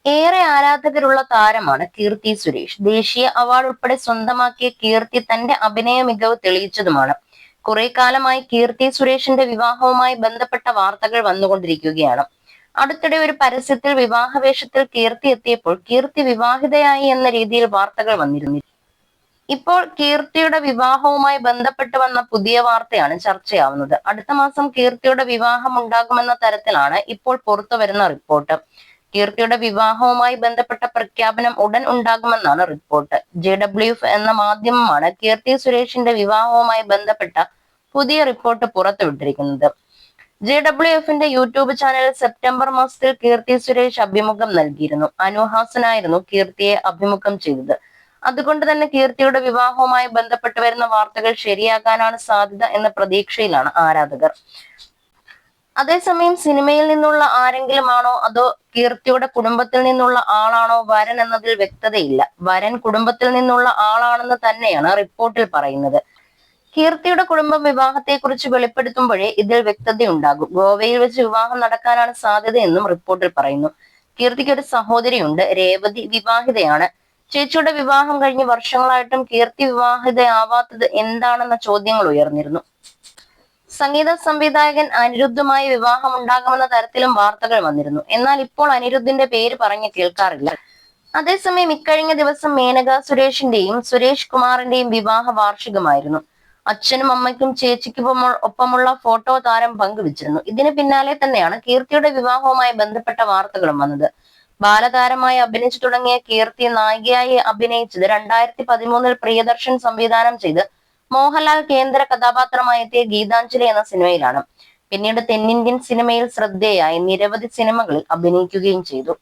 ഏറെ ആരാധകരുള്ള താരമാണ് കീർത്തി സുരേഷ്. ദേശീയ അവാർഡ് ഉൾപ്പെടെ സ്വന്തമാക്കിയ കീർത്തി തന്റെ അഭിനയ മികവ് തെളിയിച്ചതുമാണ്. കുറെ കാലമായി കീർത്തി സുരേഷിന്റെ വിവാഹവുമായി ബന്ധപ്പെട്ട വാർത്തകൾ വന്നുകൊണ്ടിരിക്കുകയാണ്. അടുത്തിടെ ഒരു പരസ്യത്തിൽ വിവാഹവേഷത്തിൽ കീർത്തി എത്തിയപ്പോൾ കീർത്തി വിവാഹിതയായി എന്ന രീതിയിൽ വാർത്തകൾ വന്നിരുന്നു. ഇപ്പോൾ കീർത്തിയുടെ വിവാഹവുമായി ബന്ധപ്പെട്ട് വന്ന പുതിയ വാർത്തയാണ് ചർച്ചയാവുന്നത്. അടുത്ത മാസം കീർത്തിയുടെ വിവാഹം ഉണ്ടാകുമെന്ന തരത്തിലാണ് ഇപ്പോൾ പുറത്തു വരുന്ന റിപ്പോർട്ട്. കീർത്തിയുടെ വിവാഹവുമായി ബന്ധപ്പെട്ട പ്രഖ്യാപനം ഉടൻ ഉണ്ടാകുമെന്നാണ് റിപ്പോർട്ട്. JWF എന്ന മാധ്യമമാണ് കീർത്തി സുരേഷിന്റെ വിവാഹവുമായി ബന്ധപ്പെട്ട പുതിയ റിപ്പോർട്ട് പുറത്തുവിട്ടിരിക്കുന്നത്. JWFന്റെ യൂട്യൂബ് ചാനലിൽ സെപ്റ്റംബർ മാസത്തിൽ കീർത്തി സുരേഷ് അഭിമുഖം നൽകിയിരുന്നു. അനുഹാസനായിരുന്നു കീർത്തിയെ അഭിമുഖം ചെയ്തത്. അതുകൊണ്ട് തന്നെ കീർത്തിയുടെ വിവാഹവുമായി ബന്ധപ്പെട്ട് വരുന്ന വാർത്തകൾ ശരിയാകാനാണ് സാധ്യത എന്ന പ്രതീക്ഷയിലാണ് ആരാധകർ. അതേസമയം സിനിമയിൽ നിന്നുള്ള ആരെങ്കിലും ആണോ അതോ കീർത്തിയുടെ കുടുംബത്തിൽ നിന്നുള്ള ആളാണോ വരൻ എന്നതിൽ വ്യക്തതയില്ല. വരൻ കുടുംബത്തിൽ നിന്നുള്ള ആളാണെന്ന് തന്നെയാണ് റിപ്പോർട്ടിൽ പറയുന്നത്. കീർത്തിയുടെ കുടുംബം വിവാഹത്തെക്കുറിച്ച് വെളിപ്പെടുത്തുമ്പോഴേ ഇതിൽ വ്യക്തതയുണ്ടാകും. ഗോവയിൽ വെച്ച് വിവാഹം നടക്കാനാണ് സാധ്യതയെന്നും റിപ്പോർട്ടിൽ പറയുന്നു. കീർത്തിക്ക് ഒരു സഹോദരിയുണ്ട്. രേവതി വിവാഹിതയാണ്. ചേച്ചിയുടെ വിവാഹം കഴിഞ്ഞ് വർഷങ്ങളായിട്ടും കീർത്തി വിവാഹിതയാവാത്തത് എന്താണെന്ന ചോദ്യങ്ങൾ ഉയർന്നിരുന്നു. സംഗീത സംവിധായകൻ അനിരുദ്ധുമായി വിവാഹം ഉണ്ടാകുമെന്ന തരത്തിലും വാർത്തകൾ വന്നിരുന്നു. എന്നാൽ ഇപ്പോൾ അനിരുദ്ധിന്റെ പേര് പറഞ്ഞു കേൾക്കാറില്ല. അതേസമയം ഇക്കഴിഞ്ഞ ദിവസം മേനക സുരേഷിന്റെയും സുരേഷ് കുമാറിന്റെയും വിവാഹ വാർഷികമായിരുന്നു. അച്ഛനും അമ്മയ്ക്കും ചേച്ചിക്കും ഒപ്പമുള്ള ഫോട്ടോ താരം പങ്കുവച്ചിരുന്നു. ഇതിന് പിന്നാലെ തന്നെയാണ് കീർത്തിയുടെ വിവാഹവുമായി ബന്ധപ്പെട്ട വാർത്തകളും വന്നത്. ബാലതാരമായി അഭിനയിച്ചു തുടങ്ങിയ കീർത്തി നായികയായി അഭിനയിച്ചത് 2013 പ്രിയദർശൻ സംവിധാനം ചെയ്ത് മോഹൻലാൽ കേന്ദ്ര കഥാപാത്രമായി എത്തിയ ഗീതാഞ്ജലി എന്ന സിനിമയിലാണ്. പിന്നീട് തെന്നിന്ത്യൻ സിനിമയിൽ ശ്രദ്ധേയായി നിരവധി സിനിമകളിൽ അഭിനയിക്കുകയും ചെയ്തു.